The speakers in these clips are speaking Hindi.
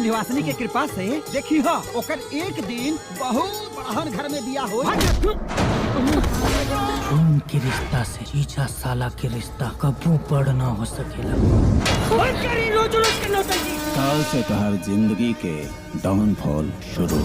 विंध्यवासिनी के कृपा से देखी हो ओकर एक दिन बहुत बड़हन घर में बिया हो। उनके रिश्ता से चीचा साला के रिश्ता कबू बड़ ना हो सकेला। काल से तोहर जिंदगी के डाउनफॉल शुरू।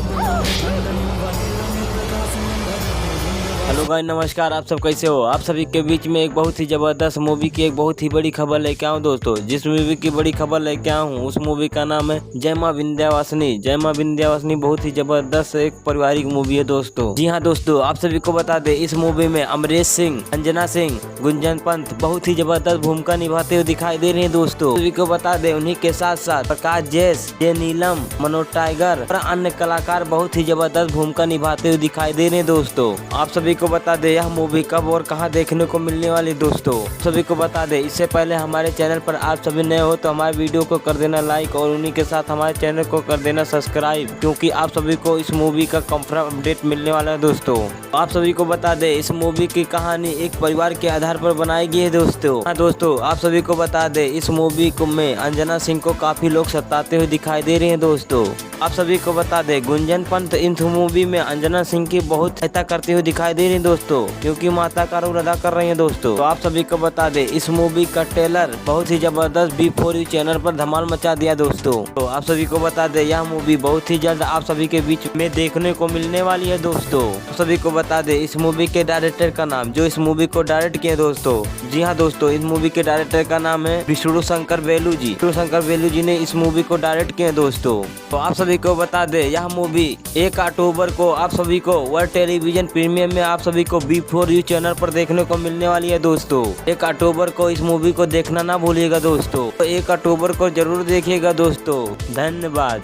हेलो गाइस, नमस्कार। आप सब कैसे हो? आप सभी के बीच में एक बहुत ही जबरदस्त मूवी की एक बहुत ही बड़ी खबर लेके आऊँ दोस्तों। जिस मूवी की बड़ी खबर लेके आऊँ उस मूवी का नाम है जय मां विंध्यवासिनी। जय मां विंध्यवासिनी बहुत ही जबरदस्त एक पारिवारिक मूवी है दोस्तों। जी हाँ दोस्तों, आप सभी को बता दें इस मूवी में अमरीश सिंह, अंजना सिंह, गुंजन पंत बहुत ही जबरदस्त भूमिका निभाते हुए दिखाई दे रहे हैं दोस्तों। सभी को बता दें उन्हीं के साथ साथ प्रकाश जैस, जय नीलम, मनोज टाइगर और अन्य कलाकार बहुत ही जबरदस्त भूमिका निभाते हुए दिखाई दे रहे हैं दोस्तों। आप सभी को बता दे यह मूवी कब और कहां देखने को मिलने वाली दोस्तों। सभी को बता दे इससे पहले हमारे चैनल पर आप सभी नए हो तो हमारे वीडियो को कर देना लाइक और उन्हीं के साथ हमारे चैनल को कर देना सब्सक्राइब, क्योंकि आप सभी को इस मूवी का कंफर्म अपडेट मिलने वाला है दोस्तों। आप सभी को बता दे इस मूवी की कहानी एक परिवार के आधार पर बनाई गई है दोस्तों। हाँ दोस्तों, आप सभी को बता दे इस मूवी को में अंजना सिंह को काफी लोग सताते हुए दिखाई दे रहे हैं दोस्तों। आप सभी को बता दे गुंजन पंत इस मूवी में अंजना सिंह की बहुत सहायता करते हुए दिखाई दे रही है दोस्तों, क्योंकि माता का रोल अदा कर रही है दोस्तों। तो आप सभी को बता दे इस मूवी का ट्रेलर बहुत ही जबरदस्त B4U चैनल पर धमाल मचा दिया दोस्तों। तो आप सभी को बता दे यह मूवी बहुत ही जल्द आप सभी के बीच में देखने को मिलने वाली है दोस्तों। आप सभी को बता दे इस मूवी के डायरेक्टर का नाम जो इस मूवी को डायरेक्ट किए दोस्तों। जी हाँ दोस्तों, इस मूवी के डायरेक्टर का नाम है विष्णु शंकर बेलू जी। विष्णु शंकर बेलू जी ने इस मूवी को डायरेक्ट किया दोस्तों। तो आप सभी को बता दे यह मूवी 1 अक्टूबर को आप सभी को वर्ल्ड टेलीविजन प्रीमियम में आप सभी को B4U चैनल पर देखने को मिलने वाली है दोस्तों। 1 अक्टूबर को इस मूवी को देखना ना भूलिएगा दोस्तों। तो 1 अक्टूबर को जरूर देखिएगा दोस्तों। धन्यवाद।